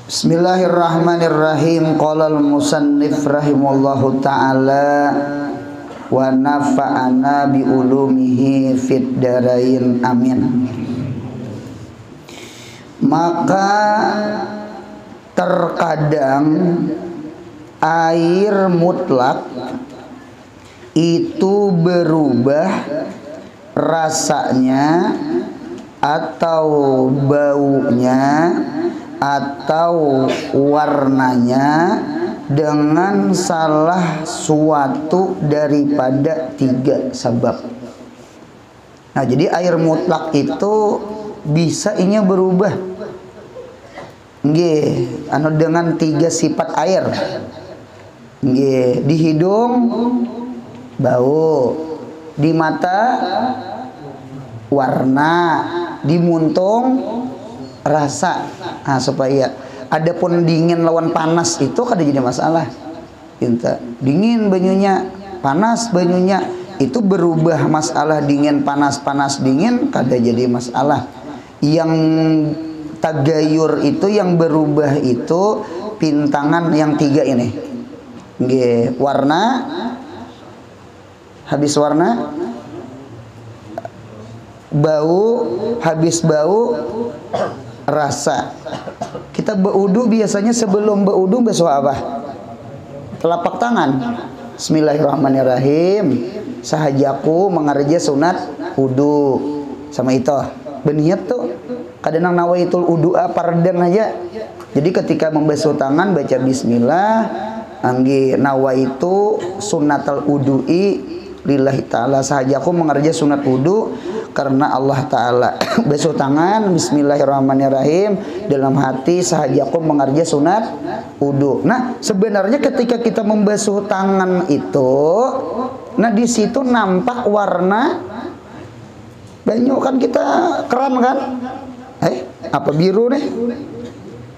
Bismillahirrahmanirrahim. Qala al-musannif rahimallahu ta'ala wa nafa'ana bi ulumihi fid darain amin. Maka terkadang air mutlak itu berubah rasanya atau baunya atau warnanya dengan salah suatu daripada tiga sebab. Nah, jadi air mutlak itu bisa inya berubah. Nggih, anu dengan tiga sifat air. Nggih, di hidung bau, di mata warna, di muntung rasa. Nah, supaya adapun dingin lawan panas itu kada jadi masalah. Inta dingin banyunya, panas banyunya, itu berubah masalah dingin panas panas dingin kada jadi masalah. Yang tagayur itu yang berubah itu pintangan yang tiga ini. Nggih, warna, habis warna, bau, habis bau, rasa. Kita berwudu biasanya sebelum berwudu basuh apa? Telapak tangan. Bismillahirrahmanirrahim. Sahajaku mengerja sunat wudu. Sama itu. Beniat tuh. Kadang nawaitul wudu'a pardan aja. Jadi ketika membasuh tangan baca bismillah, anggi nawaitu sunnatal wudu'i lillahi ta'ala. Sahajaku mengerja sunat wudu karena Allah Ta'ala. Basuh tangan, bismillahirrahmanirrahim, dalam hati sahajaku mengerja sunat wudu. Nah, sebenarnya ketika kita membasuh tangan itu, nah di situ nampak warna banyu kan, kita keram kan? Apa biru nih?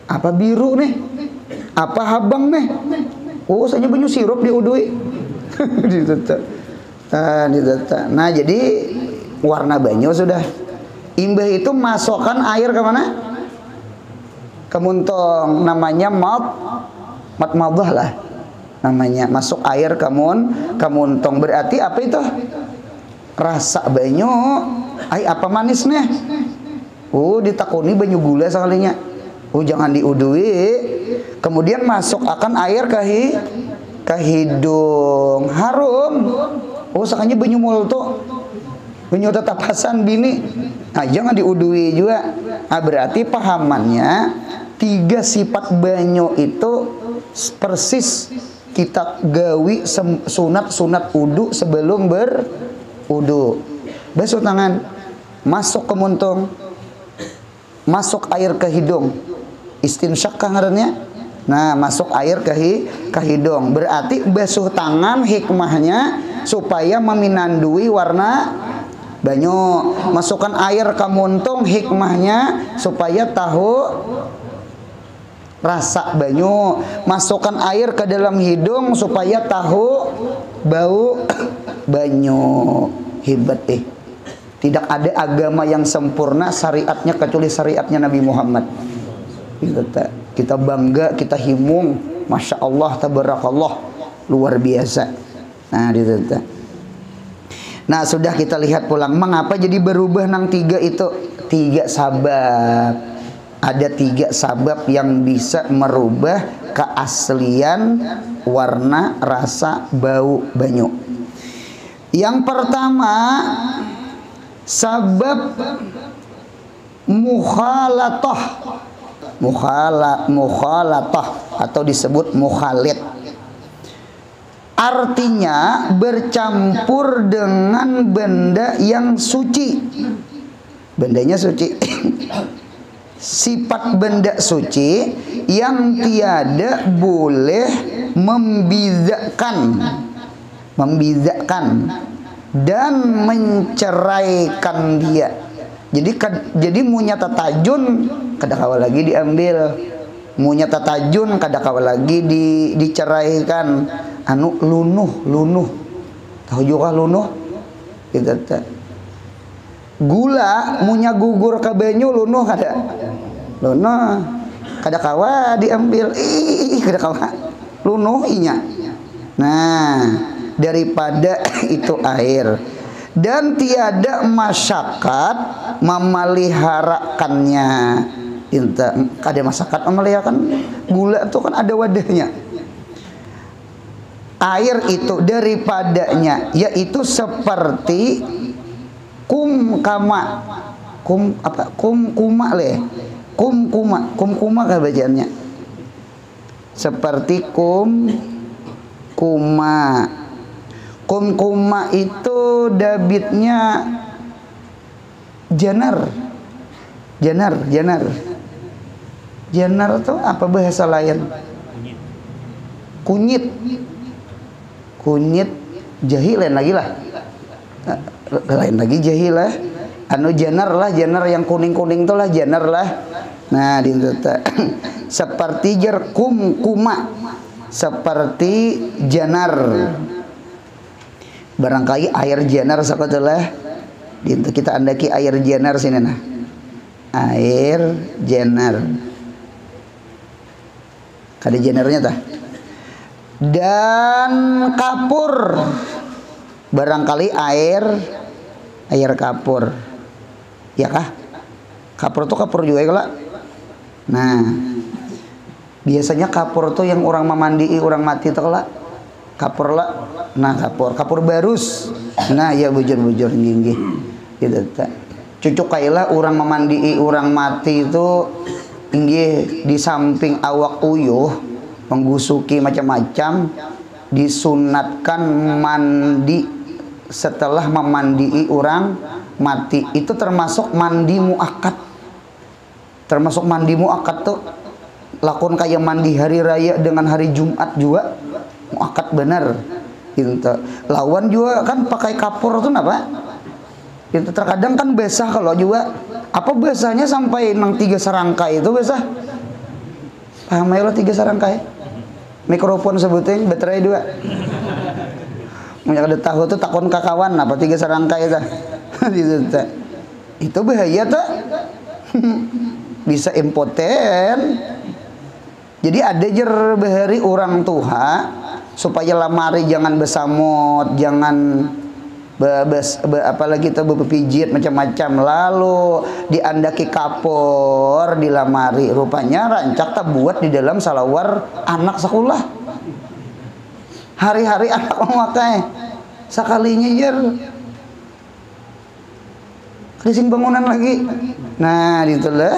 Apa biru nih? Apa habang nih? Oh, saya banyu sirup diudui. Nah, jadi warna banyu sudah. Imbah itu masukkan air ke mana? Ke muntung. Namanya matmadah lah. Namanya masuk air ke muntung. Berarti apa itu? Rasa banyu. Apa manisnya? Oh, ditakuni banyu gula sekalinya. Oh, jangan diudui. Kemudian masuk akan air ke hidung. Harum. Oh, sakanya banyu multo. Banyu tetapasan bini. Nah, jangan diudui juga. Nah, berarti pahamannya tiga sifat banyu itu persis kita gawi sunat wudu sebelum berwudu. Basuh tangan, masuk ke muntung, masuk air ke hidung. Istinsyak ngarannya. Nah, masuk air ke hidung. Berarti basuh tangan hikmahnya supaya meminandui warna banyu. Masukkan air ke muntung hikmahnya supaya tahu rasa banyu. Masukkan air ke dalam hidung supaya tahu bau banyu. Hebat Tidak ada agama yang sempurna syariatnya kecuali syariatnya Nabi Muhammad. Kita bangga, kita himung, masya Allah, tabarakallah, luar biasa. Nah, nah, sudah kita lihat pulang. Mengapa jadi berubah nang tiga itu? Tiga sabab. Ada tiga sabab yang bisa merubah keaslian warna, rasa, bau banyu. Yang pertama, sabab mukhalatah. Mukhalatah atau disebut mukhalit. Artinya bercampur dengan benda yang suci. Bendanya suci. Sifat benda suci yang tiada boleh membizakan dan menceraikan dia. Jadi munya tatajun kada kawa lagi diambil. Munya tatajun kada kawa lagi diceraikan. Anu lunuh. Tahu juga lunuh? Kita gula munya gugur ke banyu lunuh kada? Lunuh. kada kawa diambil, kada kawa lunuhinya. Nah, daripada itu air, dan tiada masyarakat memeliharakannya. Ada masyarakat memeliharakan gula itu kan ada wadahnya. Air itu daripadanya yaitu seperti kumkuma kah bacaannya, seperti kumkuma itu dabitnya janar itu apa bahasa lain? Kunyit jahilan lagi lah, lain lagi jahilah, anu janar yang kuning tuh lah janar lah. Nah di seperti kumkuma, seperti janar. Barangkali air janar sakatelah kita andaki air janar sini nah. Air janar. Kada janarnya tah. Dan kapur. Barangkali air kapur. Ya kah? Kapur tuh kapur juga ya, nah, biasanya kapur tuh yang orang memandii orang mati tuh lah. Kapur lah. Nah, kapur barus. Nah, ya bujur-bujur gini. Gitu tak. Cucuk kailah orang memandii orang mati itu tinggi di samping awak uyuh menggusuki macam-macam, disunatkan mandi setelah memandii orang mati. Itu termasuk mandi muakkad. Termasuk mandi muakkad tuh lakon kayak mandi hari raya dengan hari Jumat juga muakkad bener. Gitu. Lawan juga kan pakai kapur tuh apa? Itu terkadang kan basah kalau juga apa basahnya sampai nang 3 serangkai itu basah. Paham ya lo 3 serangkai? Mikrofon sebutin baterai 2. Punya kada tahu tuh takon kakawan apa 3 serangkai itu. Itu bahaya tuh. Bisa impoten. Jadi ada jer bahari orang tua supaya lamari jangan besamot, jangan apalagi itu berpijit macam-macam, lalu diandaki kapur di lamari, rupanya rancak tak buat di dalam salawar anak sekolah. Hari-hari anak memakai sekalinya jer krising bangunan lagi. Nah itulah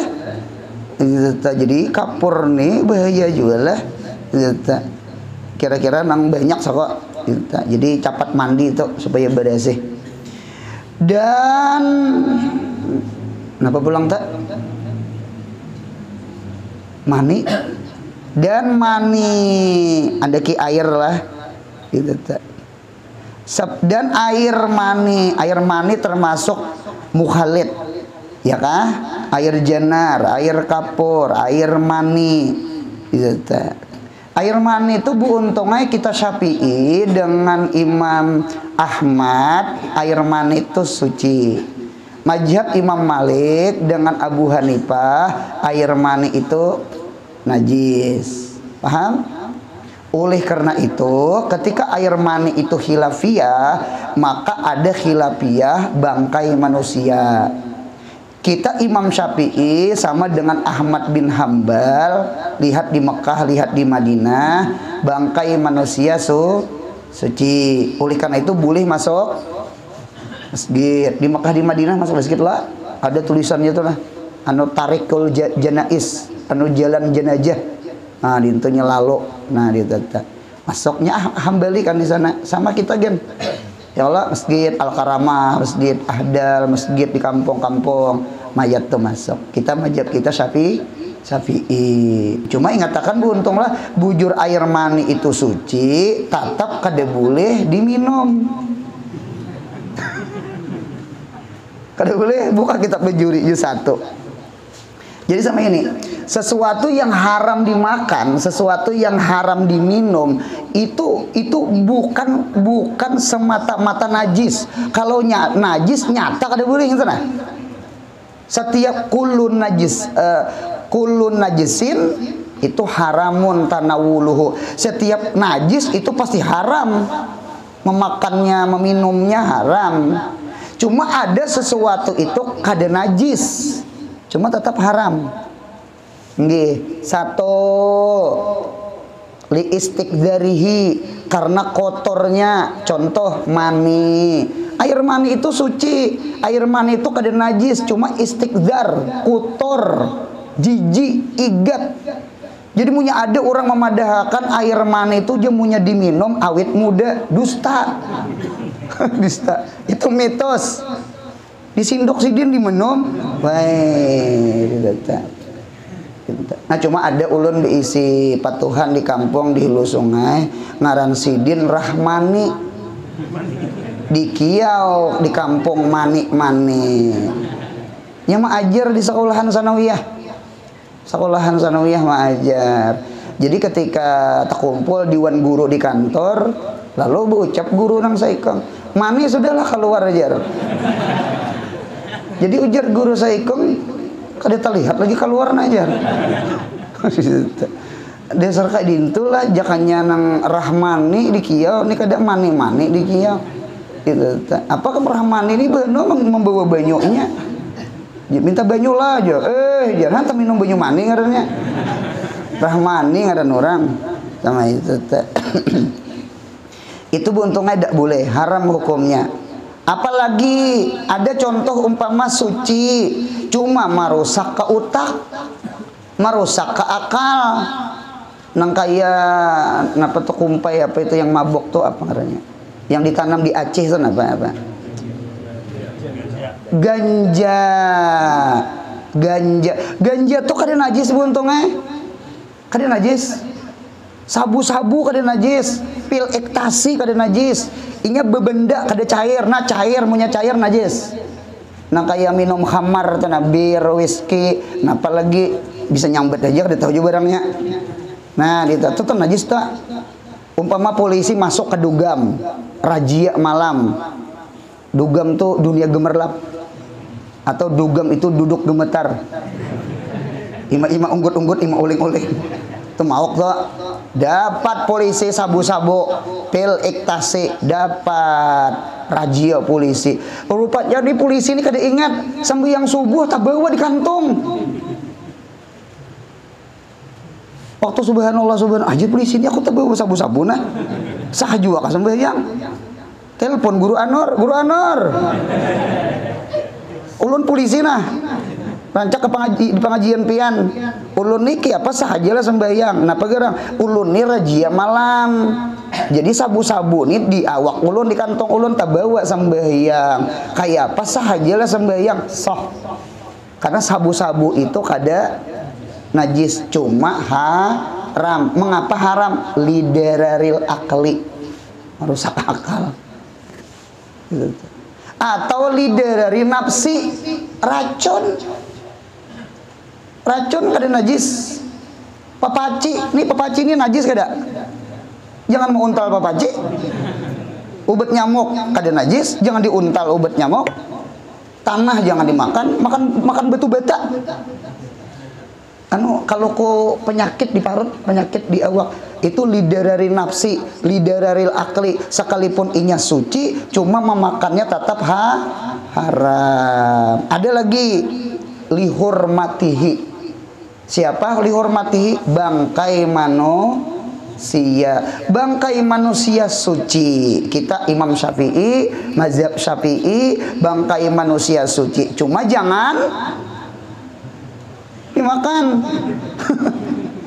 jadi kapur nih bahaya juga lah. Kira-kira nang banyak sok. Jadi cepat mandi itu supaya bersih. Dan kenapa pulang tak? Mani dan mani ada ki air lah gitu tak. Dan air mani termasuk mukhalid ya kah? Air janar, air kapur, air mani gitu tak. Air mani itu untungnya kita Syafi'i dengan Imam Ahmad, air mani itu suci. Mazhab Imam Malik dengan Abu Hanifah, air mani itu najis. Paham? Oleh karena itu, ketika air mani itu khilafiyah, maka ada khilafiyah bangkai manusia. Kita Imam Syafi'i sama dengan Ahmad bin Hambal, lihat di Mekah, lihat di Madinah, bangkai manusia suci. Oleh karena itu boleh masuk masjid. Di Mekah di Madinah masuk masjid lah. Ada tulisannya tuh lah. Anu tarikul janais, anu jalan jenazah. Nah, dintunya lalu. Nah, gitu. Masuknya Hambali kan di sana. Sama kita gen. Ya Allah, masjid Al-Karamah, masjid Ahdal, masjid di kampung-kampung, mayat tuh masuk. Kita mazhab kita Syafi'i. Cuma ingatakan beruntunglah bujur air mani itu suci, tetap kada boleh diminum. Kada boleh buka kitab bejuri juz 1. Jadi sama ini, sesuatu yang haram dimakan, sesuatu yang haram diminum, itu bukan semata-mata najis. Kalau najis nyata kada boleh gitu nah. Setiap kulun najis, kulun najisin itu haramun tanawuluhu. Setiap najis itu pasti haram. Memakannya, meminumnya haram. Cuma ada sesuatu itu kada najis, cuma tetap haram. Nggih, satu li istiqdarihi, karena kotornya. Contoh mani. Air mani itu suci, air mani itu kada najis, cuma istiqdar, kotor, jijik, igat. Jadi punya ada orang memadahkan air mani itu jemunya diminum awit muda, dusta. Dusta. Itu mitos. Disindok sidin diminum, baik. Nah cuma ada ulun diisi patuhan di kampung di hulu sungai ngaran sidin Rahmani, di Kiau di kampung Mani. Nya mah ajar di sekolahan sanawiyah. Sekolahan sanawiyah mah ajar. Jadi ketika terkumpul diwan guru di kantor, lalu berucap guru nang saikong, "Mani sudahlah keluar ajar." Jadi ujar guru saikong, kada terlihat lagi keluar ajar. Dasar kayak dintulah jakannya nang Rahmani di Kiau, ini kada mani-mani di Kiau. Gitu. Apakah Rahmani ini benar membawa banyunya? Ya, minta banyu lah aja. Jangan tak minum banyu mani ngarannya. Rahmani ngaran orang. Sama itu. Itu untungnya tidak boleh, haram hukumnya. Apalagi ada contoh umpama suci, cuma merusak ke otak, merusak ke akal. Nang kaya napa tuh kumpai apa itu yang mabok tuh apa ngarannya? Yang ditanam di Aceh itu apa? Ganja tuh kada najis buntungnya, kada najis. Sabu-sabu kada najis, pil ekstasi kada najis, inya bebenda kada cair, nah cair punya cair najis. Nah kayak minum khamar tuh, nah bir, whisky, nah apalagi bisa nyambet aja kada tahu juga barangnya. Nah itu tuh najis tuh. Umpama polisi masuk ke dugam, razia malam. Dugam tuh dunia gemerlap. Atau dugam itu duduk gemetar. Ima unggut-unggut, ima uling-uling. Itu mauk tuh. Dapat polisi sabu-sabu, pil ekstasi, dapat razia polisi. Rupanya di polisi ini kada ingat sampai yang subuh tak bawa di kantung. Waktu subhanallah aja polisi ini aku tak bawa sabu-sabu nah. Sah juga kan sembahyang. Telepon guru Anor. Ulun polisi nah, rancak ke di pengajian pian. Ulun niki apa sahaja lah sembahyang. Napa gerang? Ulun ni razia malam. Jadi sabu-sabu ni di awak ulun, di kantong ulun tak bawa sembahyang. Kayak apa sahaja lah sembahyang sah. Karena sabu-sabu itu kada najis, cuma haram. Mengapa haram? Lidararil akli, merusak akal. Gitu. Atau lidarari nafsi, racun kada najis. Papaci ini najis kada? Jangan menguntal papaci. Ubat nyamuk kada najis, jangan diuntal ubat nyamuk. Tanah jangan dimakan, makan batu bata. Kalau penyakit di parut, penyakit di awak, itu lidarari nafsi, lidararil akli, sekalipun inya suci, cuma memakannya tetap haram. Ada lagi lihurmatihi. Siapa lihurmatihi? Bangkai manusia. Bangkai manusia suci. Kita Imam Syafi'i, mazhab Syafi'i, bangkai manusia suci. Cuma jangan dimakan.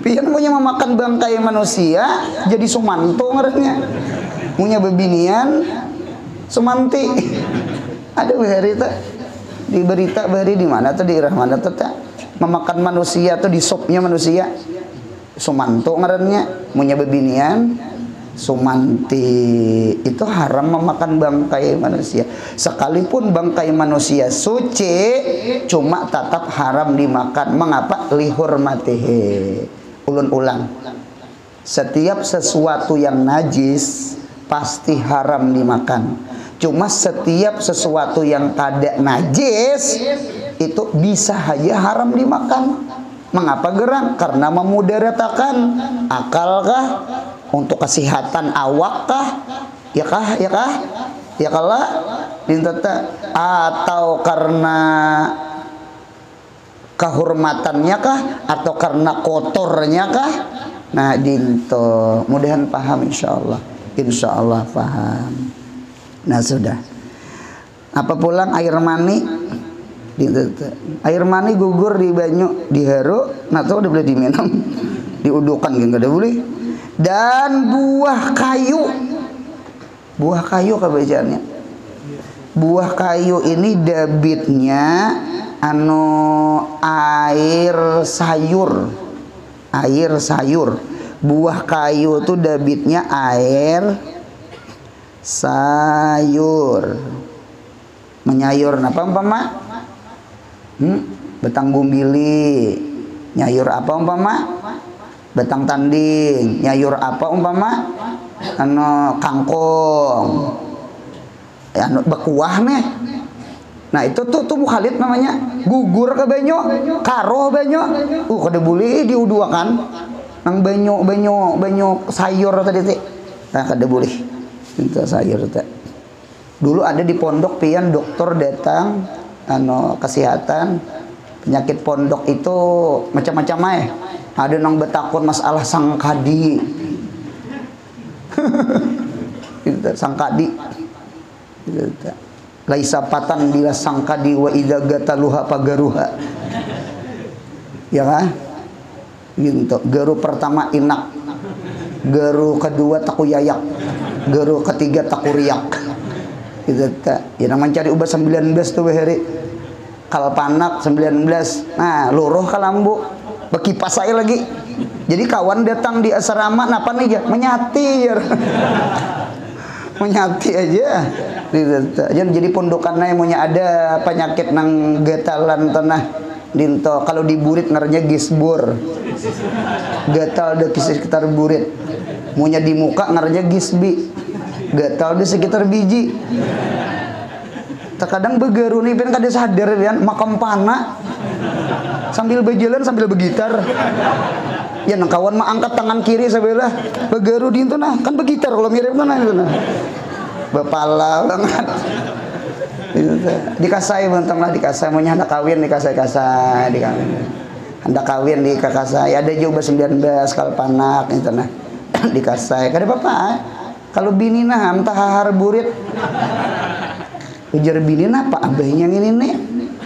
Pian punya memakan bangkai manusia jadi sumanto ngarannya. Punya bebinian sumanti. Ada berita di berita bari di mana tuh, di mana tuh memakan manusia tuh di sopnya manusia. Sumanto ngarannya, punya bebinian sumanti. Itu haram memakan bangkai manusia. Sekalipun bangkai manusia suci, cuma tetap haram dimakan. Mengapa? Lihurmatihi. Ulun ulang, setiap sesuatu yang najis pasti haram dimakan. Cuma setiap sesuatu yang kada najis itu bisa saja haram dimakan. Mengapa gerak? Karena memudaratakan akal kah? Untuk kesehatan awak kah? Ya kah? Ya kah? Ya kalah? Atau karena kehormatannya kah? Atau karena kotornya kah? Nah, dinto. Mudahan paham insyaallah. Insyaallah paham. Nah, sudah. Apa pulang air mani? Air mani gugur di banyu, diharu, nah tuh udah boleh diminum, diudukan gitu, udah boleh. Dan buah kayu kebacaannya. Buah kayu ini debitnya air sayur. Buah kayu tuh debitnya air sayur. Menyayur apa umpama? Betang bumbili. Nyayur apa umpama? Betang tanding. Nyayur apa umpama? Kangkong. Ya bekuah nih. Nah itu tuh mukhalid namanya. Gugur ke banyu, karoh banyu. Kada boleh diuduakan. Nang banyu sayur tadi teh. Nah kada boleh. Itu sayur teh. Dulu ada di pondok pian dokter datang kesehatan penyakit pondok itu macam-macam ada nang betakun masalah sangkadi. Sangkadi laisa patan bila sangkadi wa idza gataluha pagaruha, ya kan gitu. Garu pertama inak, garu kedua takuyayak, garu ketiga takuriyak gitu. Ya namanya cari ubat 19 tuh hari kalpanak 19. Nah luruh kalambu bekipas saya lagi. Jadi kawan datang di asrama napa nih ya menyati ya. Menyati aja jadi pondokannya maunya ada penyakit nang gatalan tanah dinto. Kalau di burit ngaranya gisbur, gatal di sekitar burit. Maunya di muka ngaranya gisbi, gatal di sekitar biji. Terkadang begaru nih kan kada sadar kan makam pana sambil berjalan sambil bergitar. Ya nang kawan mah angkat tangan kiri sebelah begaru di itu nah kan begitar kalau mirip nah itu nah bapala banget itu dikasai bentang lah dikasai maunya hendak kawin dikasai hendak kawin di kakasai ada juga 19 kalpanak itu nah dikasai kada apa-apa kalau bini nah entah hahar burit ujar bini nah apa abahnya ini nih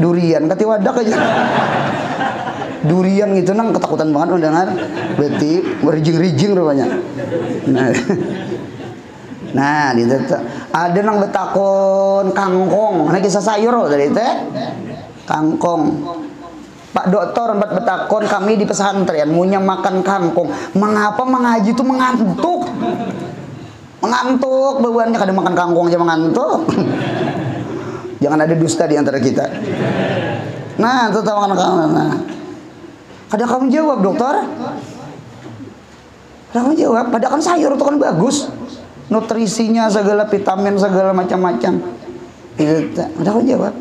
durian kati wadak aja durian gitu nang ketakutan banget mendengar berarti merijing-rijing rupanya. Nah di ada nang betakon kangkong nah kisah sayur dari teh kangkong. Pak dokter empat betakon kami di pesantren munya makan kangkong. Mengapa mengaji itu mengantuk bebannya kada makan kangkong aja mengantuk. Jangan ada dusta di antara kita. Nah itu tahu kan nah. Kada kamu jawab dokter. Kada kamu jawab. Padahal kan sayur itu kan bagus. Nutrisinya segala vitamin segala macam-macam. Kada kamu jawab.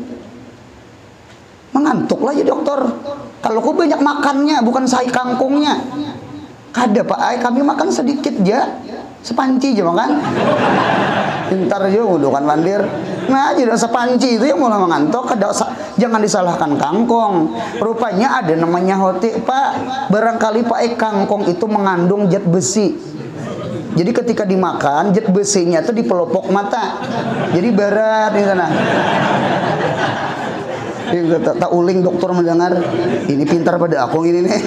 Mengantuk lah ya dokter. Kalau aku banyak makannya bukan sayur kangkungnya. Kada pak, kami makan sedikit aja. Sepanci aja makan. Pintar juga udah kan mandir. Nah jadi sepanci itu yang mulai mengantuk. Jangan disalahkan kangkong. Rupanya ada namanya hoti pak. Barangkali pak kangkong itu mengandung zat besi. Jadi ketika dimakan zat besinya itu di pelopok mata. Jadi barat di sana. Tak uling dokter mendengar ini pintar pada aku ini nih.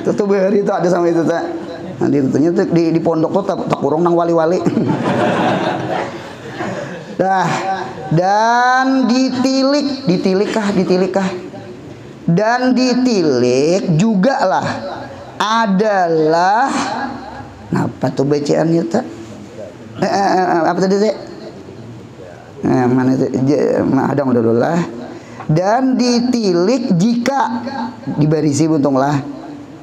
Itu hari itu ada sama itu tak. Nah, di pondok tuh tak kurang nang wali-wali. Dah dan ditilik kah dan ditilik juga lah adalah apa tuh bacaannya tak apa tadi teh mana itu ada dulu lah dan ditilik jika dibarisi buntunglah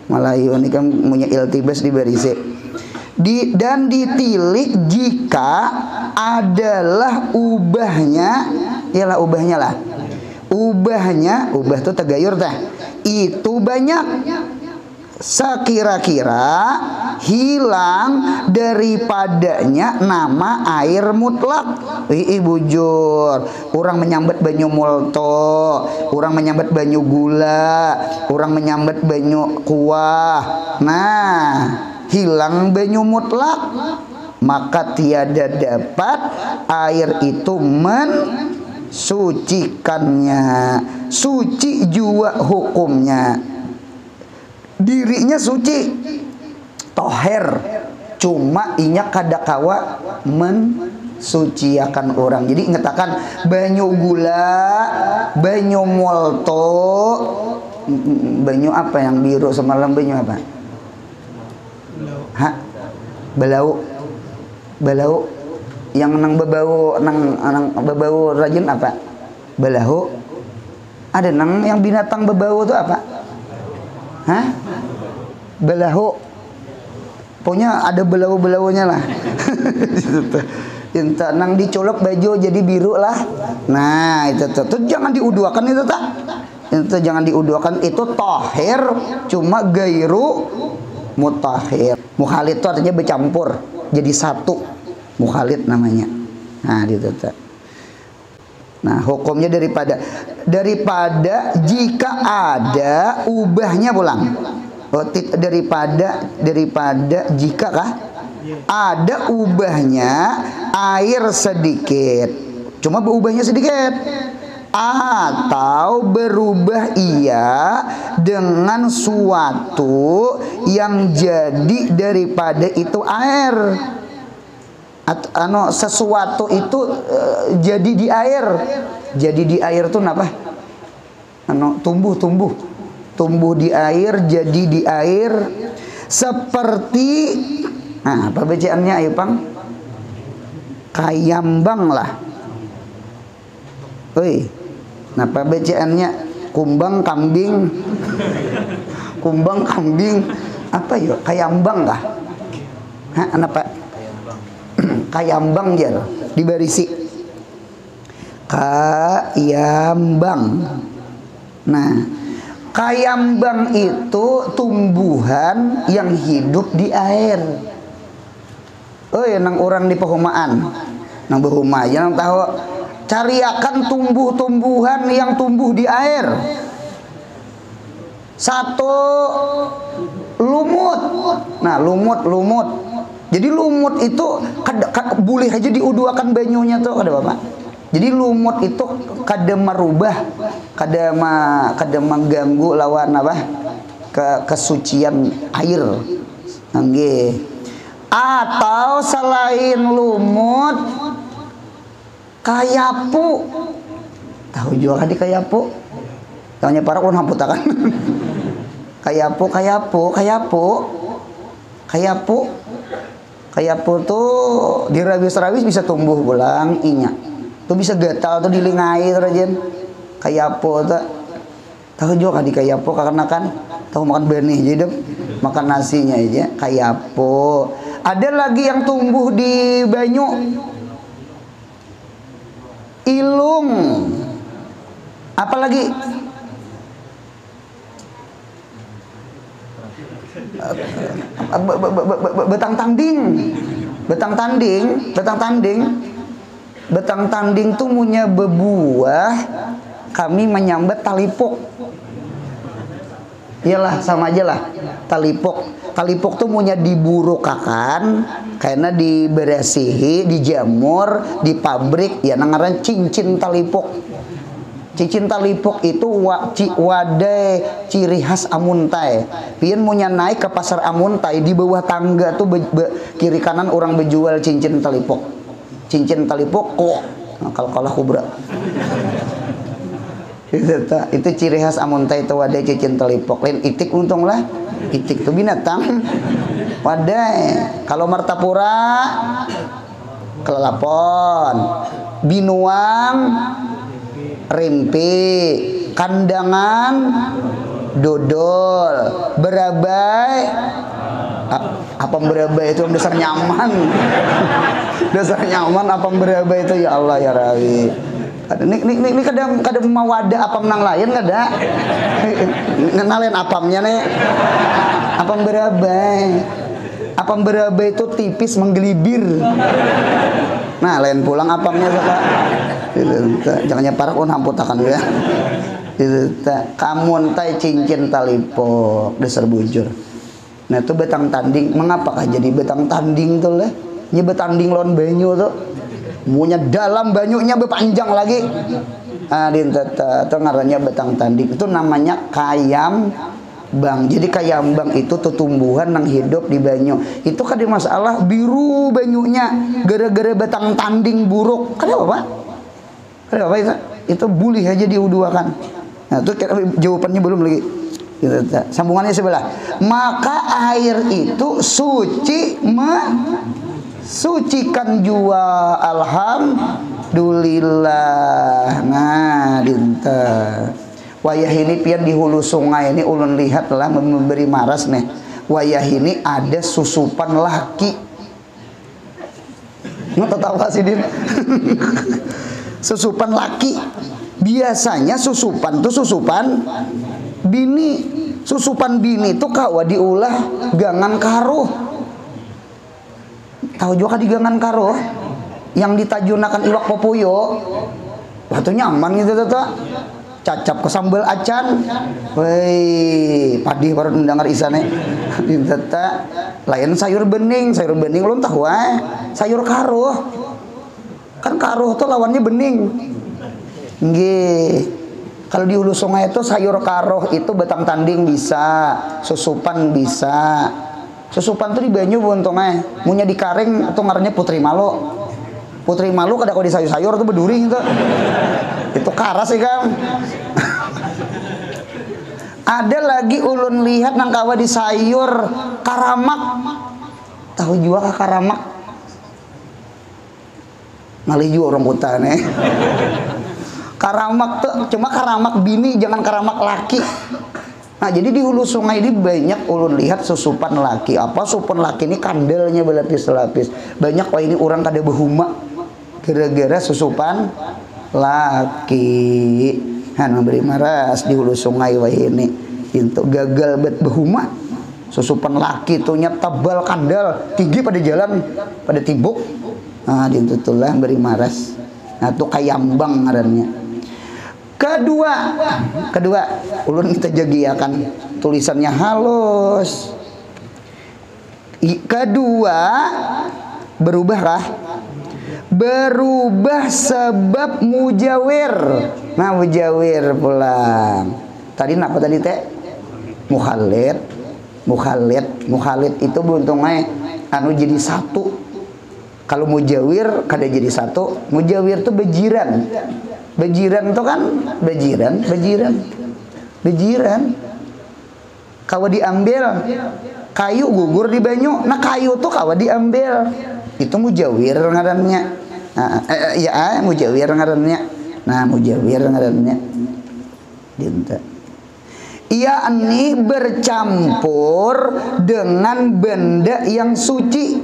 Malayu ini kan punya iltibas dibarisi dan ditilik jika adalah ubahnya ialah ubahnya lah ubah tuh tegayur tah itu banyak. Sekira-kira hilang daripadanya nama air mutlak. Bujur, orang menyambat banyu molto, orang menyambat banyu gula, orang menyambat banyu kuah. Nah, hilang banyu mutlak, maka tiada dapat air itu mensucikannya. Suci jua hukumnya. Dirinya suci, toher, cuma inya kadakawa mensuciakan orang. Jadi ngetakan banyu gula, banyu molto, banyu apa yang biru semalam, banyu apa? Hah? Belau, belau, yang nang bebau, nang bebau rajin apa? Belahu. Ada nang yang binatang bebau itu apa? Hah? Belahu. Pokoknya ada belau-belaunya lah. Inta nang dicolok baju jadi biru lah. Nah, itu tuh jangan diuduakan itu tak. Itu jangan diuduakan, itu tahir, cuma gairu mutahhir. Mukhalid itu artinya bercampur, jadi satu. Mukhalid namanya. Nah, itu tuh. Nah, hukumnya daripada jika ada ubahnya pulang. Oh, daripada jika kah ada ubahnya air sedikit, cuma berubahnya sedikit, atau berubah ia dengan suatu yang jadi daripada itu air. Sesuatu itu jadi di air. Jadi di air tuh apa? Tumbuh di air, jadi di air. Seperti, nah apa bacaannya ayo Pang? Kayambang lah. Oi, apa bacaannya? Kumbang kambing. Kumbang kambing. Apa yuk? Kayambang kah? Hah, apa? Kayambang ya, dibarisi kayambang. Nah, kayambang itu tumbuhan yang hidup di air. Oh ya, nang orang di perumahan, nang berumah, yang tahu cariakan tumbuh-tumbuhan yang tumbuh di air. Satu, lumut. Nah, lumut. Jadi lumut itu boleh aja diuduakan banyunya tuh, ada Bapak. Jadi lumut itu kada merubah, kada mengganggu lawan apa? Kesucian air. Nggih. Atau selain lumut, kayapu. Tahu juga kan di kayapu? Taunya para ulun hamputakan. Kayapu tuh dirabis-rabis bisa tumbuh pulang inya. Tuh bisa gatal tuh dilingai tuh rajin. Kayapu tuh. Tahu juga kan di kayapu karena kan tahu makan benih jadi makan nasinya aja. Kayapu. Ada lagi yang tumbuh di banyu. Ilung. Apalagi betang tanding tuh punya bebuah, kami menyambat talipuk. Iyalah sama aja lah talipuk tuh punya diburukakan karena diberesihi, dijamur di pabrik ya nangaran cincin talipuk. Cincin talipuk itu wadai ciri khas Amuntai. Pian punya naik ke pasar Amuntai, di bawah tangga tuh kiri kanan orang berjual cincin talipuk. Cincin talipuk kok kalau kubra. Itu ciri khas Amuntai itu wadai cincin talipuk. Lain itik untung lah. Itik tuh binatang. Wadai. Kalau martapura kelelapon. Binuang rimpi, kandangan, dodol, berabai. Apa berabai itu dasar nyaman. Dasar nyaman apa berabai itu ya Allah ya Rawi. Ini kada mau ada apam nang lain kada. Ngenalin apamnya nih. Apam berabai. Apam berabai itu tipis menggelibir. Nah, lain pulang apamnya saka. Jangan nyeparak hamputakan ya. Kamun tai cincin talipok dasar bujur. Nah, itu betang tanding. Mengapakah jadi betang tanding tuh leh? Nya betanding lawan banyu tuh. Munya dalam banyunya berpanjang lagi. Itu ngarannya betang tanding. Itu namanya kayam bang. Jadi kayam bang itu tumbuhan yang hidup di banyu. Itu kan masalah biru banyunya gara-gara betang tanding buruk. Kenapa Pak? Kenapa itu? Itu boleh aja diuduakan. Nah, itu jawabannya belum lagi. Sambungannya sebelah. Maka air itu suci sucikan jua alhamdulillah. Nah dinta wayah ini pian di hulu sungai ini ulun lihat lah memberi maras nih. Wayah ini ada susupan laki. Nggak tahu sih din. Susupan laki. Biasanya susupan tuh susupan bini. Susupan bini tuh kawa diulah gangan karuh. Tahu juga di gangan karo yang ditajunakan iwak popuyo. Waktu nyaman gitu tuh. Cacap ke sambal acan. Woi, padi baru mendengar isane. Teta lain sayur bening lu tahu sayur karo. Kan karo tuh lawannya bening. Nggih. Kalau di hulu sungai itu sayur karo itu betang tanding bisa, susupan bisa. Susupan tuh di banyu buntongnya, munya di karing atau ngarannya putri malu. Putri malu kada kau di sayur-sayur tuh beduring itu. Itu karas sih Kang. Ada lagi ulun lihat nang kawa di sayur karamak. Tahu juga karamak? Malih juga orang hutan Karamak tuh cuma karamak bini, jangan karamak laki. Nah, jadi di hulu sungai ini banyak ulun lihat susupan laki. Apa susupan laki ini kandelnya berlapis-lapis. Banyak ini orang kada behuma gara-gara susupan laki. Han memberi maras di hulu sungai wah ini. Untuk gagal bet behuma. Susupan laki tuh nya tebal kandel, tinggi pada jalan, pada tibuk. Nah, ditutulah beri maras. Nah, tuh kayambang ngarannya. Kedua, ulun kita jagiakan tulisannya halus. Kedua, berubahkah? Berubah sebab mujawir. Nah, mujawir pulang. Tadi apa tadi teh? Mukhalid itu buntungnya anu jadi satu. Kalau mujawir kada jadi satu. Mujawir itu bejiran. Bejiran itu kan bejiran. Kawa diambil kayu gugur di banyu. Nah kayu tuh kawa diambil. Itu mujawir ngarannya. Mujawir ngarannya. Nah mujawir ngarannya. Dinta. Ia ini bercampur dengan benda yang suci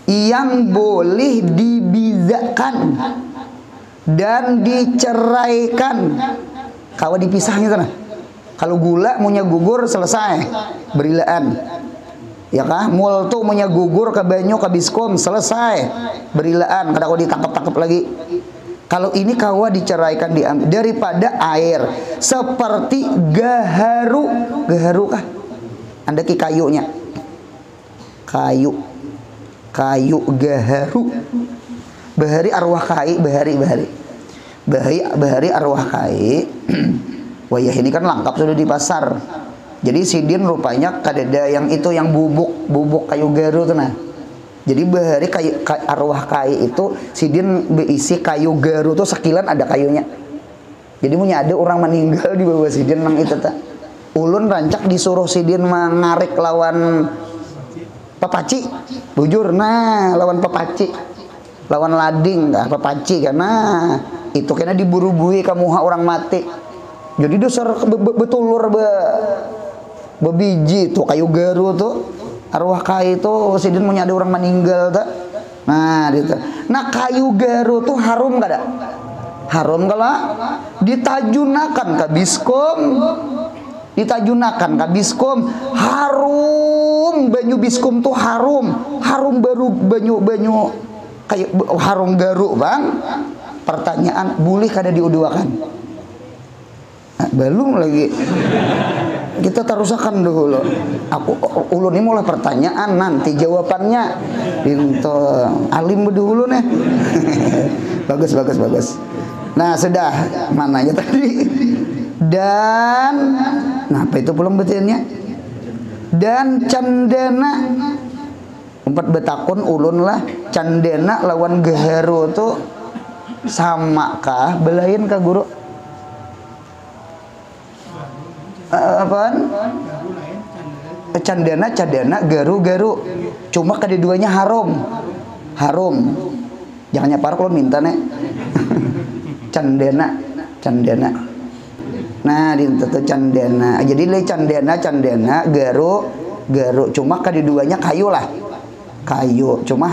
yang boleh dibizakan dan diceraikan. Kawa dipisahnya sana. Kalau gula munya gugur selesai berilaan. Ya kah? Mul tuh munya gugur ke banyu ke biskom selesai berilaan. Kada kau ditangkap-tangkap lagi. Kalau ini kawa diceraikan diambil daripada air seperti gaharu. Gaharu kah? Anda ki kayunya. Kayu gaharu. Bahari arwah kai, bahari arwah kai. Wayah ini kan lengkap sudah di pasar. Jadi sidin rupanya kadada yang itu yang bubuk kayu garu tuh nah. Jadi bahari arwah kai itu sidin berisi kayu garu tuh sekilan ada kayunya. Jadi punya ada orang meninggal di bawah sidin nang itu tak. Ulun rancak disuruh sidin mengarik lawan pepaci, bujur nah lawan pepaci. Lawan lading nggak pepaci karena itu kena diburu-bui kamu orang mati. Jadi dasar betulur bebiji tuh kayu garu tuh arwah kai itu sidin punya ada orang meninggal tak. Nah gitu. Nah kayu garu tuh harum gak ada? haram kala ditajunakan ka biskom, ditajunakan ka biskom, harum banyu biskom tuh harum baru banyu kayak harum garuk bang. Pertanyaan, boleh kada diuduakan? Nah, belum lagi kita tarusakan dulu. Ulun ini mulai pertanyaan, nanti jawabannya pintu alim dulu nih. bagus. Nah sudah, mananya tadi? Dan nah apa itu belum betulnya? Dan candana, empat betakun ulun lah, candana lawan geharu tuh sama kah belain kah guru? Apaan? Candana garu cuma keduanya harum. Jangan nyapar kalau minta nek. candana nah di itu candana, jadi le candana garu cuma keduanya kayu cuma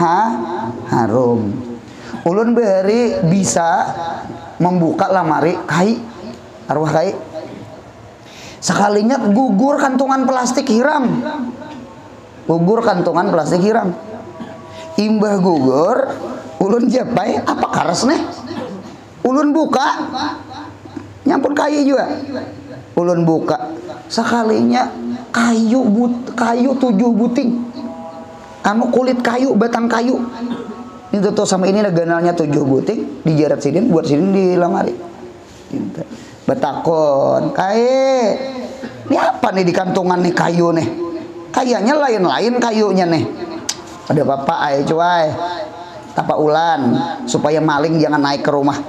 harum. Ulun behari bisa membuka lamari arwah kai. Sekalinya gugur kantungan plastik hiram. Imbah gugur, ulun japai apa karas nih? Ulun buka, nyampun kayu juga. Ulun buka, sekalinya kayu 7 buting. Anu kulit kayu, batang kayu. Ini tuh sama ini ganalnya 7 buting, dijarat sini, buat sini di lamari. Betakon, ini apa nih di kantongan nih kayu nih? Kayaknya lain-lain kayunya nih. Ada bapak cuy, tapa ulan supaya maling jangan naik ke rumah.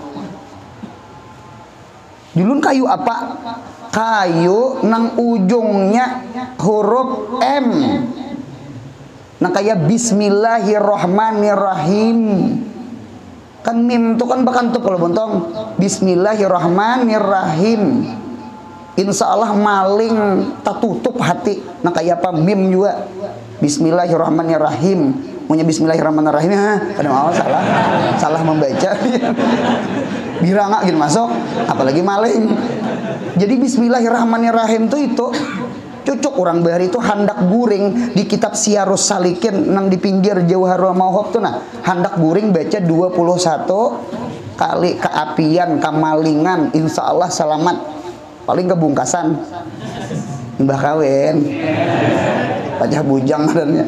Dulun kayu apa? Kayu nang ujungnya huruf M. Nah kayak Bismillahirrahmanirrahim. Kan mim itu kan bakantup kalau bontong. Bismillahirrahmanirrahim. Insya Allah maling tak tutup hati. Nah kayak apa mim juga. Bismillahirrahmanirrahim. Punya Bismillahirrahmanirrahim. Kadang awal salah membaca. Biranga gitu masuk. Apalagi maling. Jadi Bismillahirrahmanirrahim itu cucuk orang bahari itu handak guring di kitab Siyarus Salikin nang di pinggir Jauharul Mauhub tuh nah handak guring baca 21 kali keapian kamalingan insya Allah selamat paling kebungkasan mbah kawin pajah bujang adanya.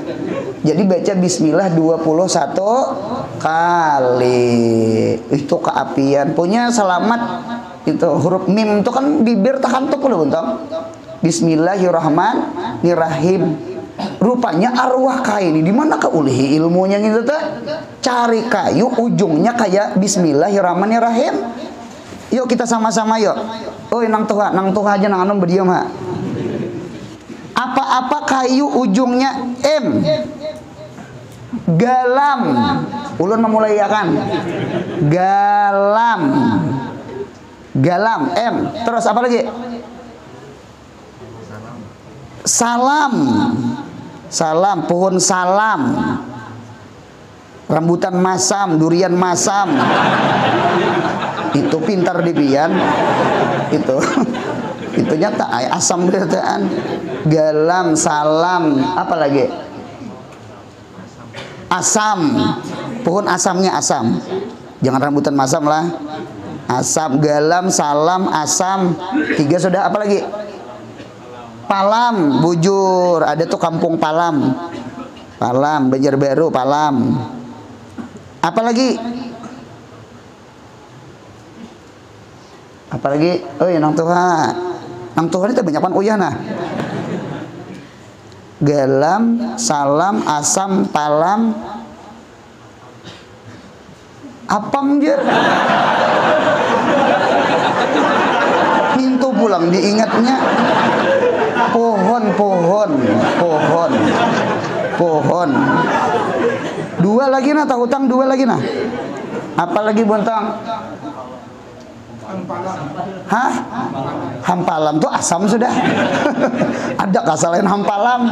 Jadi baca bismillah 21 kali itu keapian punya selamat itu huruf mim itu kan bibir takantuk loh untung. Bismillahirrahmanirrahim. Rupanya arwah kayu ini di mana keulihi ilmunya gitu tuh? Cari kayu ujungnya kayak Bismillahirrahmanirrahim. Yuk kita sama-sama yuk. Oh nang tuha aja nang anu berdiam ha. Apa-apa kayu ujungnya M. Galam. Ulun memulai ya kan. Galam M. Terus apa lagi? Salam, pohon salam, rambutan masam, durian masam, itu pintar dipian, itu nyata, asam beritaan, galam, salam, apa lagi? Asam, pohon asamnya asam, jangan rambutan masam lah, asam, galam, salam, asam, 3 sudah, apa lagi? Palam, bujur, ada tuh kampung Palam, Banjarbaru, Palam. Apa lagi? Oh ya nang Tuhan itu banyakan uyah nah. Galam, salam, asam, palam, apam jer. Pintu pulang diingatnya. Pohon. 2 lagi nah, tak hutang 2 lagi nah. Apa lagi bontang? Hah? Hampalam tuh asam sudah. Ada kasalahin hampalam.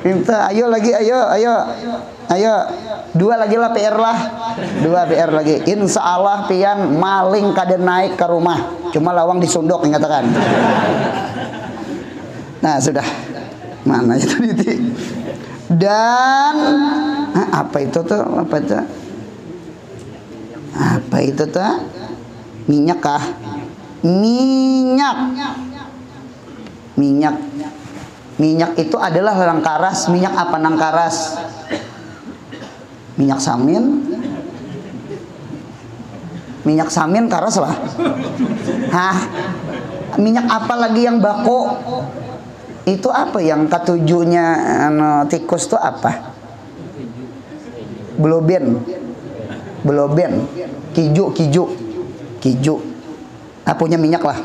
Minta, ayo lagi, ayo. Dua lagi lah PR lah. Dua PR lagi. Insya Allah pian maling kada naik ke rumah. Cuma lawang disundok mengatakan. Nah sudah. Mana itu Diti? Dan apa itu tuh? Apa itu tuh? Minyak kah? Minyak itu adalah larang karas. Minyak apa nang karas? Minyak samin. Minyak samin karas lah. Hah? Minyak apa lagi yang bako? Itu apa yang ketujuhnya tikus tuh apa? Beloben. Kiju. Punya minyak lah.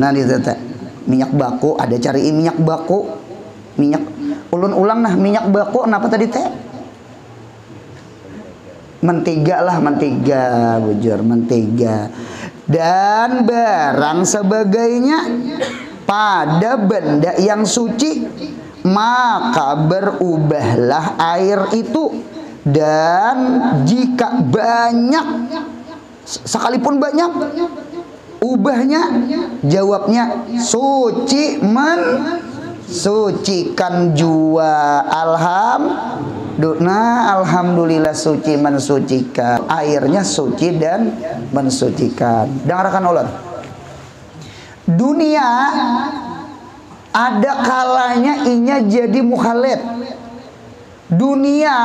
Nah di minyak baku, ada cariin minyak baku. Minyak ulun ulang nah, minyak baku kenapa tadi teh? Mentega lah, bujur, mentega. Dan barang sebagainya pada benda yang suci, maka berubahlah air itu. Dan jika banyak, sekalipun banyak, ubahnya, jawabnya suci, mensucikan jua. Alhamdulillah suci mensucikan. Airnya suci dan mensucikan. Dengarkan ulun. Dunia ada kalanya inya jadi mukhalid. Dunia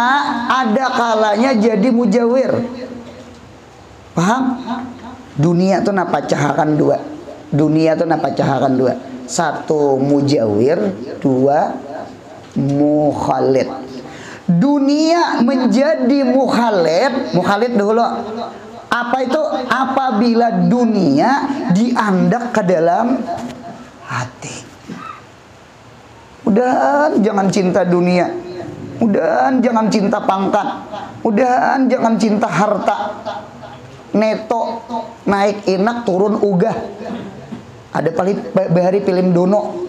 ada kalanya jadi mujawir. Paham? Dunia tuh napacahakan dua. Satu mujawir, dua mukhalid. Dunia menjadi mukhalid dulu. Apa itu? Apabila dunia diandak ke dalam hati. Mudahan jangan cinta dunia. Mudahan jangan cinta pangkat. Mudahan jangan cinta harta. Neto naik enak turun ugah. Ada bahari film Dono.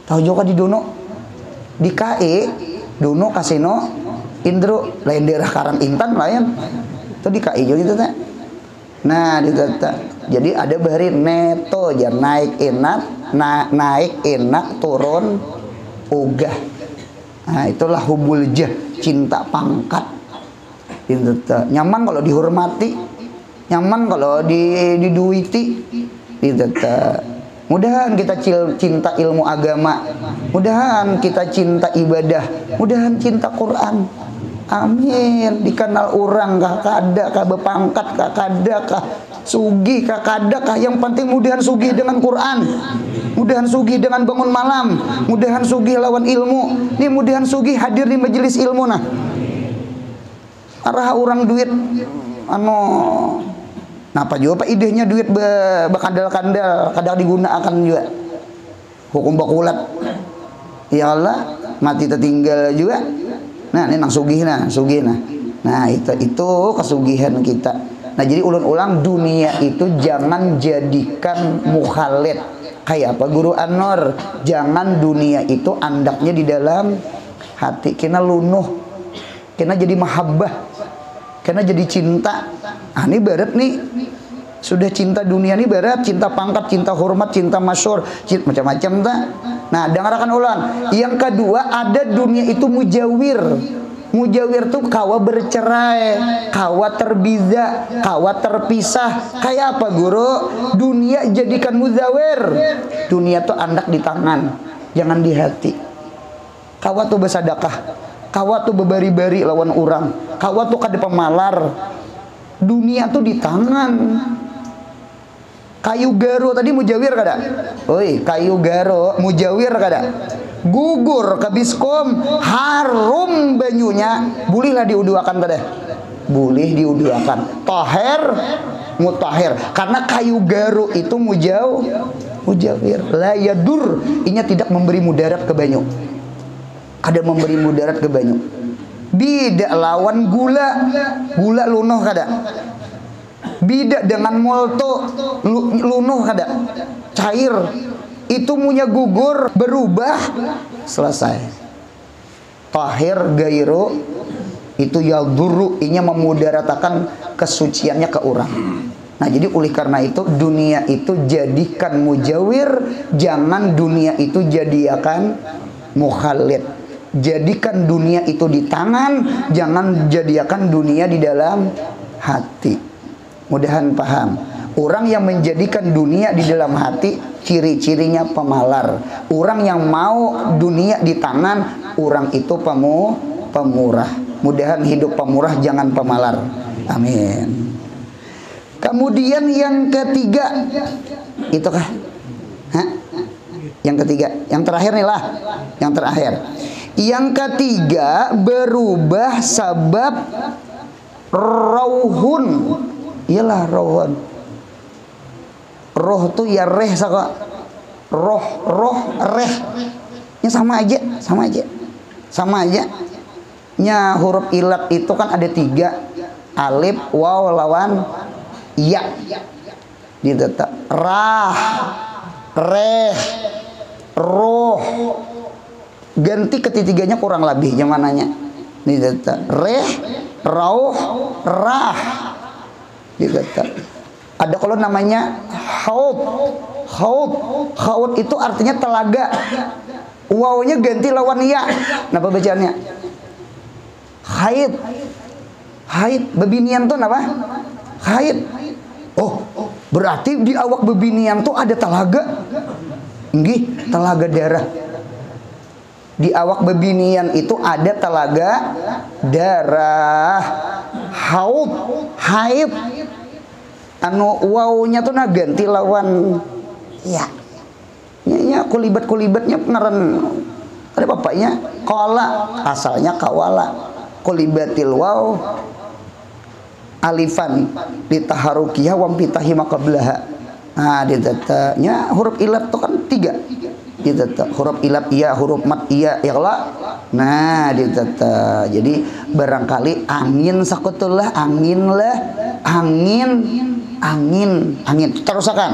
Tahu juga di Dono? Di KE Dono Kasino Indro lain daerah Karang Intan lain. Itu di KE juga gitu teh. Nah, jadi ada bahari neto aja naik enak turun ugah. Nah, itulah hubul jah, cinta pangkat. Nyaman kalau dihormati, nyaman kalau diduiti. Mudahan kita cinta ilmu agama, mudahan kita cinta ibadah, mudahan cinta Quran. Amin. Dikenal orang kakada kah bepangkat kakada kah sugi kakada kah, yang penting mudahan sugi dengan Quran, mudahan sugi dengan bangun malam, mudahan sugi lawan ilmu. Nih mudahan sugi hadir di majelis ilmu nah. Arah orang duit napa juga pak idenya duit bakandal-kandal kadang digunakan juga hukum bakulat. Ya Allah mati tertinggal juga. Nah ini nang sugih nah. Nah itu kesugihan kita. Nah jadi ulang-ulang dunia itu jangan jadikan mukhalid. Kayak apa Guru Anwar? Jangan dunia itu andaknya di dalam hati. Kena lunuh, kena jadi mahabbah, kena jadi cinta. Ini barat nih. Sudah cinta dunia nih barat, cinta pangkat, cinta hormat, cinta masyhur, macam-macam tak. Nah, dengarkan ulang. Yang kedua ada dunia itu mujawir. Mujawir tuh kawa bercerai, kawa terbiza, kawa terpisah. Kayak apa Guru? Dunia jadikan muzawir. Dunia tuh andak di tangan, jangan di hati. Kawa tuh bersedekah, kawa tuh bebari-bari lawan orang, kawa tuh kada pemalar. Dunia tuh di tangan. Kayu garo tadi mujawir kada? Oi, kayu garo mujawir kada? Gugur ke biskom, harum banyunya, bolehlah diuduakan kada? Boleh diuduakan. Tahir, mutahir. Karena kayu garo itu mujawir. La yadur, inya tidak memberi mudarat ke banyu. Ada memberi mudarat ke banyu. Bidak lawan gula lunuh kada? Bida dengan molto lunuh kada cair. Itu munya gugur berubah selesai. Tahir gairu itu yadurru, inya memudaratakan kesuciannya ke orang. Nah jadi oleh karena itu dunia itu jadikan mujawir, jangan dunia itu jadikan mukhalid. Jadikan dunia itu di tangan, jangan jadikan dunia di dalam hati. Mudahan paham. Orang yang menjadikan dunia di dalam hati, ciri-cirinya pemalar. Orang yang mau dunia di tangan, orang itu pemurah. Mudahan hidup pemurah, jangan pemalar. Amin. Kemudian yang ketiga, itu kah? Hah? Yang ketiga, yang terakhir nih lah, yang terakhir. Yang ketiga berubah sebab rauhun. Iyalah rauhun. Roh tuh ya reh saka. Roh reh. Ya sama aja. Nya huruf ilat itu kan ada 3. Alif, waw, lawan ya. Ditetap rah, reh, roh. Ganti ketitiganya kurang lebih yang mananya. Ditetap reh, rauh, rah. Ditetap. Ada kalau namanya haud. Haud itu artinya telaga. Wawnya ganti lawan ya. Napa bacaannya? Haid. Bebinian tuh apa? Haid. Oh, berarti di awak bebinian tuh ada telaga. Nggih, telaga darah. Di awak bebinian itu ada telaga darah. Haid. Anu wawnya tuh ganti lawan ya. Nya kulibat-kulibatnya ngaran ada bapaknya qala, asalnya kawala. Kulibatil waw alifan litaharukiyah wa pitahi maqablaha. Nah, ditetapnya huruf ilat tuh kan 3. Ditetap huruf ilat iya, huruf mat iya, ikhla. Nah, ditetap. Jadi barangkali angin sakutullah, angin terusakan.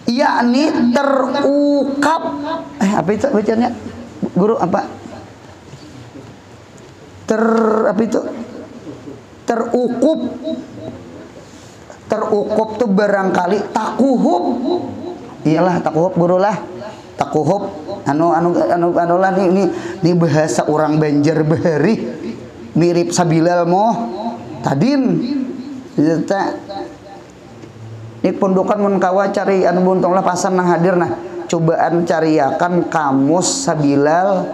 Yakni terukap. Apa itu bacanya? Guru apa? Terukup tuh barangkali takuhub. Iyalah takuhub guru lah. Takuhub anu lah ini bahasa orang Banjarbahari mirip sabilal moh tadin. Ini pondokan mun kawa cari anu buntong lah pasan nang hadir nah cobaan cariakan kamus sabilal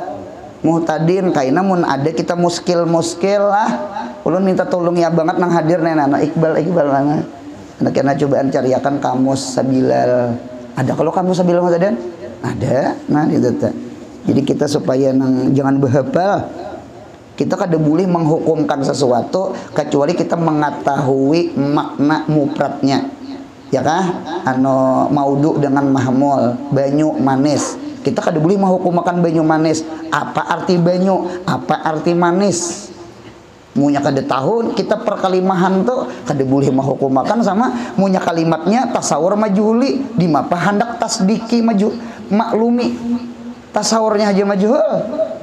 muhtadin kaina mun ada kita muskil lah ulun minta tolong ya banget nang hadir nana Iqbal mana anak kena cobaan cariakan kamus sabilal ada kalau kamus sabilal muhtadin ada nah itu jadi kita supaya nang jangan berhafal kita kada boleh menghukumkan sesuatu kecuali kita mengetahui makna mufradnya ya kah anu maudu dengan mahmul banyu manis. Kita kada boleh menghukumkan banyu manis. Apa arti banyu? Apa arti manis? Munya kada tahu kita perkalimahan tuh kada boleh menghukumkan sama munya kalimatnya tasawur majhuli di mapa hendak tasdiki maju maklumi. Tasawurnya aja majhul.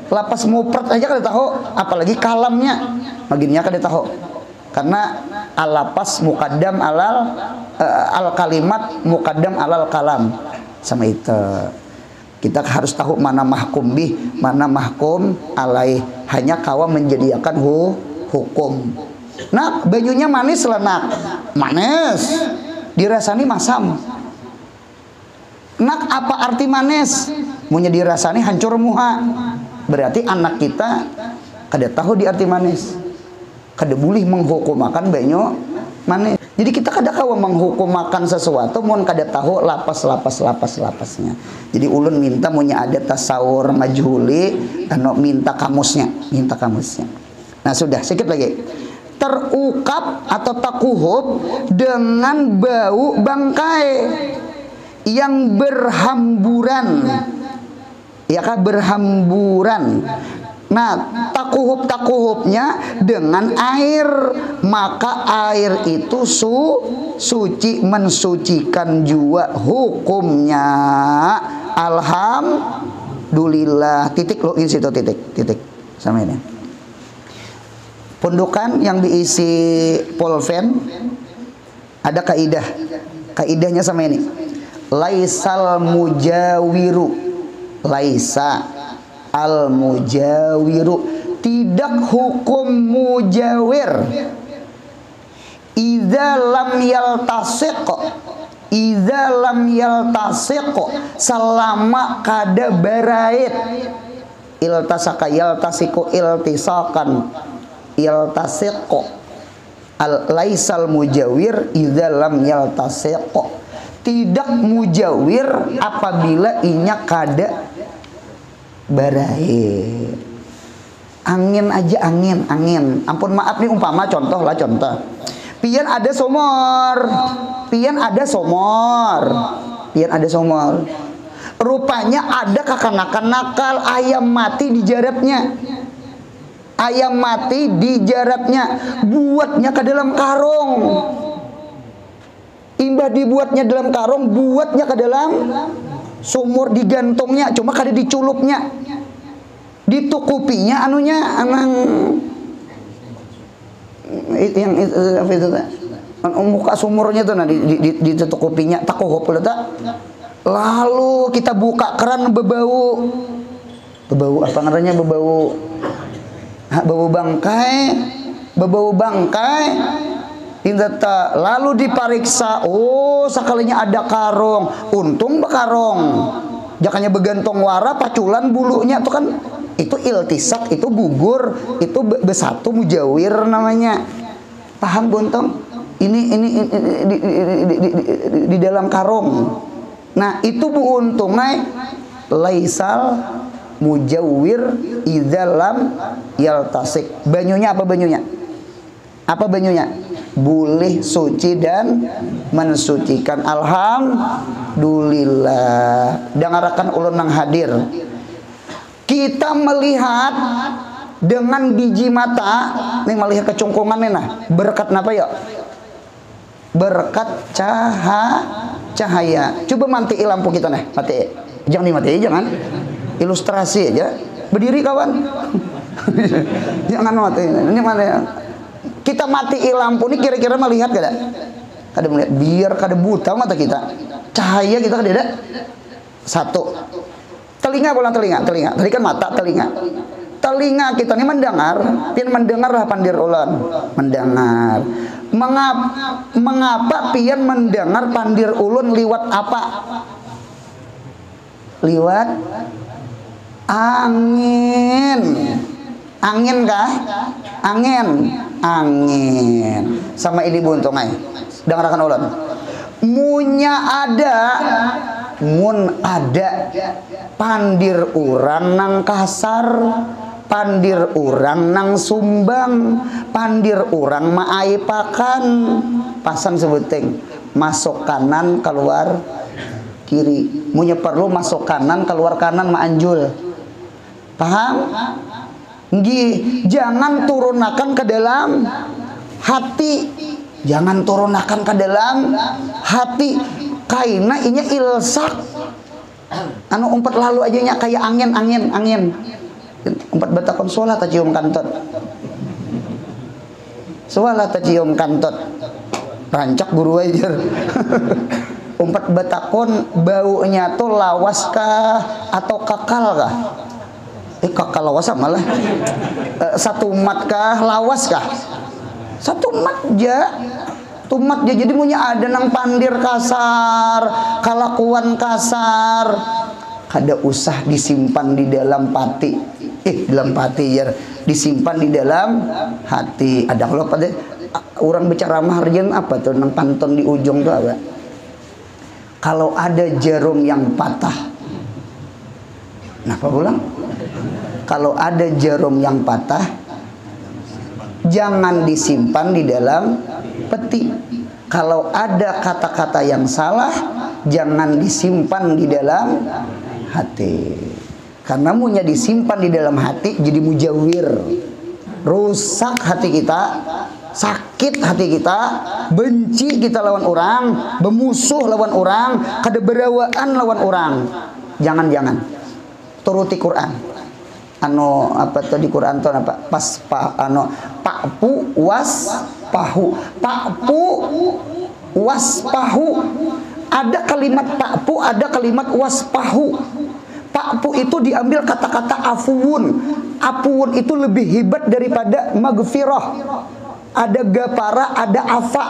Lapas mufrad aja kada tahu, apalagi kalamnya. Maginya kada tahu. Karena al-lapas muqaddam al kalimat muqaddam alal kalam. Sama itu. Kita harus tahu mana mahkum bih, mana mahkum alaih. Hanya kawa menjadikan hukum. Nak, banyunya manis lah nak. Manis. Dirasani masam. Nak, apa arti manis? Munya dirasani hancur muha. Berarti anak kita kada tahu di arti manis. Kada boleh menghukumakan banyu manis. Jadi kita kada kawa menghukumakan sesuatu mun kada tahu lapasnya. Jadi ulun minta munya ada tasawur majhuli anu minta kamusnya. Nah, sudah sedikit lagi. Terukap atau takuhub dengan bau bangkai yang berhamburan. Ya kah berhamburan. Nah, takuhub-takuhubnya dengan air, maka air itu suci, mensucikan jua hukumnya. Alhamdulillah. Titik lo isi situ, titik sama ini. Pundukan yang diisi pulpen ada kaidah. Kaidahnya sama ini. Laisal mujawiru, laisa al mujawiru, tidak hukum mujawir idza lam yaltasiq, selama kada barait. Iltasaka yaltasiku iltisakan, yaltasiq. Laisal mujawir idza lam yaltasiq, tidak mujawir apabila inya kada barai. Angin aja, angin. Ampun maaf nih, umpama contoh. Pian ada somor. Rupanya ada kakanakan nakal, ayam mati di jaratnya. Buatnya ke dalam karung. Imbah dibuatnya dalam karung, buatnya ke dalam sumur, digantungnya, cuma kada diculupnya, ditukupinya anunya, anang yang itu muka sumurnya tuh, nah ditukupinya, takuhub letak. Lalu kita buka keran, bebau apa namanya, bebau bangkai. Indata, lalu diperiksa, oh sekalinya ada karung, untung bekarong, jakanya begantong wara, paculan bulunya tuh kan, itu iltisak, itu gugur, itu besatu mujawir namanya. Paham buntong? Ini di dalam karung. Nah itu bu untungnya laisal mujawir idza lam yaltasik. Banyunya apa banyunya? Boleh suci dan mensucikan. Alhamdulillah. Dengarakan ulun nang hadir, kita melihat dengan biji mata nih, melihat kecungkungan nih, nah berkat napa ya? Berkat cahaya. Coba matiin lampu kita nih, mati. Jangan dimati, jangan. Ilustrasi aja. Berdiri kawan. Jangan mati. Ini mana ya? Kita matiin lampu ini kira-kira melihat gak ada? Kada melihat, biar kada buta mata kita. Cahaya kita kada ada. Satu. Telinga bolang telinga. Tadi kan mata, telinga. Telinga kita ini mendengar, pian mendengar lah pandir ulun. Mendengar. Mengapa pian mendengar pandir ulun liwat apa? Liwat angin. Angin kah? Angin. Sama ini buntung ay. Dengarkan ulun. Mun ada pandir urang nang kasar, pandir urang nang sumbang, pandir urang maaipakan, pasan sebuting masuk kanan keluar kiri. Munnya perlu masuk kanan keluar kanan maanjul. Paham? Nggih, jangan turunakan ke dalam hati. Jangan turunakan ke dalam hati. Kaina inya ilsak. Anu umpat lalu aja nya kayak angin. Umpat batakon sholat cium kantut. Sholat cium kantut. Rancak guru aja. Umpat batakon baunya tuh lawas kah atau kakal kah? Kakal lawas malah. Satu mat kah lawas kah? Satu mat ja. Tumat dia, jadi punya ada nang pandir kasar, kalakuan kasar. Kada usah disimpan di dalam pati. Dalam pati ya, disimpan di dalam hati. Ada kalau pada orang bicara maharjan apa tuh nang panton di ujung tuh apa? Kalau ada jarum yang patah. Kenapa pulang? Kalau ada jarum yang patah, jangan disimpan di dalam peti. Kalau ada kata-kata yang salah, jangan disimpan di dalam hati. Karena munya disimpan di dalam hati jadi mujawir. Rusak hati kita, sakit hati kita, benci kita lawan orang, bermusuh lawan orang, kada berawaan lawan orang. Jangan-jangan turuti Quran. Apa tadi Quran tuh apa? Pakpu waspahu. Pakpu waspahu. Ada kalimat pakpu, ada kalimat waspahu. Pakpu itu diambil kata-kata afuun. Afuun itu lebih hebat daripada magfirah. Ada gapara, ada afa.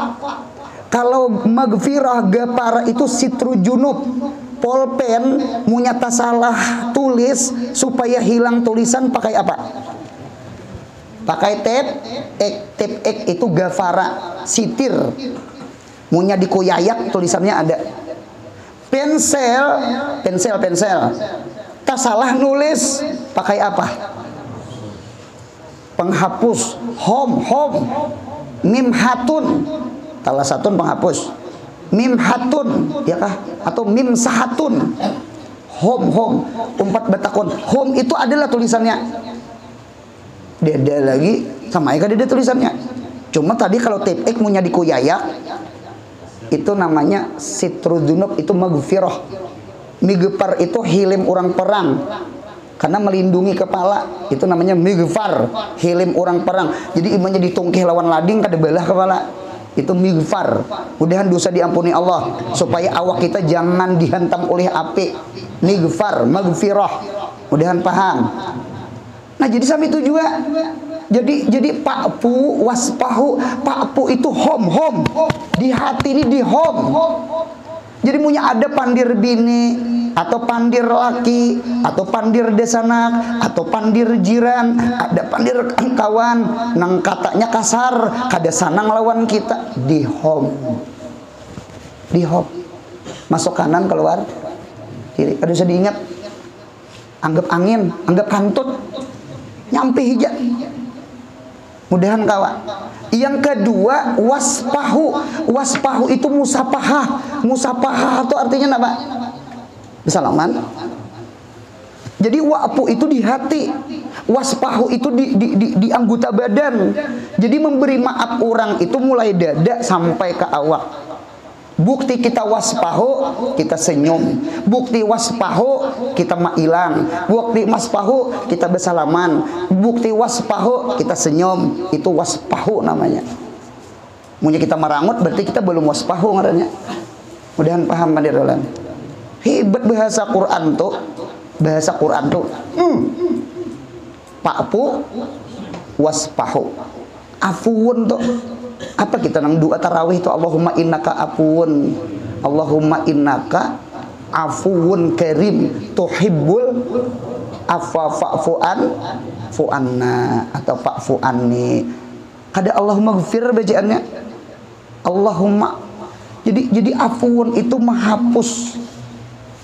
Kalau magfirah, gapara itu sitru junub. Polpen munyata salah tulis supaya hilang tulisan pakai apa? Pakai tape ek itu gafara, sitir. Munya dikoyayak tulisannya ada. Pensel. Tak salah nulis pakai apa? Penghapus. Home. Mim hatun. Salah satu penghapus. Mim hatun, ya kah? Atau mim sahatun. Home. Umpat batakon. Home itu adalah tulisannya. Deda lagi sama eka deda tulisannya. Cuma tadi kalau tape ek munya dikoyayak, itu namanya sitrudunub, itu magfirah. Migepar itu hilim orang perang, karena melindungi kepala, itu namanya migfar, hilim orang perang. Jadi imannya ditungkih lawan lading kada belah kepala, itu migfar. Mudahan dosa diampuni Allah, supaya awak kita jangan dihantam oleh api. Migfar, magfirah. Mudahan paham. Nah jadi sama itu juga. Jadi pakpu waspahu. Pakpu itu home. Di hati ini di home. Jadi punya ada pandir bini, atau pandir laki, atau pandir desanak, atau pandir jiran, ada pandir kawan, nang katanya kasar, kada sanang lawan kita, di home. Masuk kanan keluar kiri, kada usah diingat. Anggap angin, anggap kantut, nyampe hijab. Mudahan kawan. Yang kedua waspahu. Waspahu itu musapahah. Musapahah itu artinya apa? Bersalaman. Jadi wa'fu itu di hati. Waspahu itu di anggota badan. Jadi memberi maaf orang itu mulai dada sampai ke awak. Bukti kita waspahu, kita senyum. Bukti waspahu, kita mailang. Bukti waspahu, kita bersalaman. Bukti waspahu, kita senyum. Itu waspahu namanya. Munya kita merangut berarti kita belum waspahu ngarannya. Mudahan paham madirolan. Hebat bahasa Quran tuh. Bahasa Quran tuh. Pakpu waspahu. Afuun tuh. Apa kita nang doa tarawih itu, Allahumma innaka afuun, Allahumma innaka afuun karim tuhibbul afwa fu'anna atau fa'fu anni. Kada Allahumma gfir bacaannya. Allahumma. Jadi afuun itu menghapus.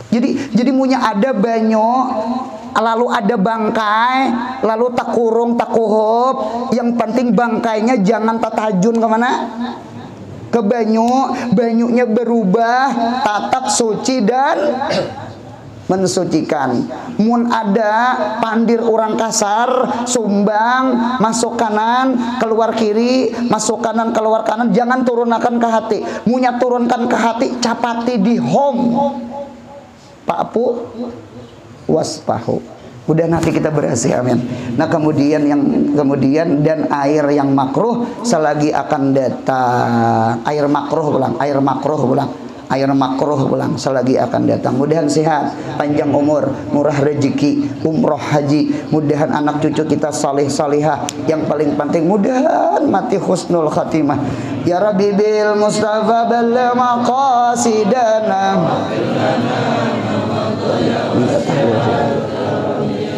Jadi munya ada banyo, lalu ada bangkai, lalu tak kurung tak kuhub. Yang penting bangkainya jangan tatajun kemana? Ke banyu. Banyunya berubah, tatak suci dan mensucikan. Mun ada pandir orang kasar, sumbang, masuk kanan, keluar kiri, masuk kanan, keluar kanan, jangan turunkan ke hati. Munya turunkan ke hati, capati di home. Pakpu waspahu. Udah nanti kita berhasil, amin. Nah kemudian dan air yang makruh selagi akan datang. Air makruh pulang selagi akan datang. Mudahan sehat, panjang umur, murah rezeki, umroh haji. Mudahan anak cucu kita saleh salihah. Yang paling penting mudahan mati husnul khatimah. Ya Rabbi bil Mustafa balla maqasidana.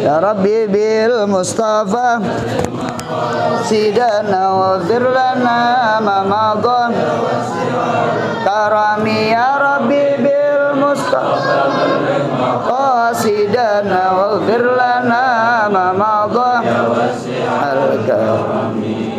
Ya Rabbi bil Mustafa sidana wa firlana ma madan karami ya Rabbi bil Mustafa qasidana wa firlana ma madan al-karami.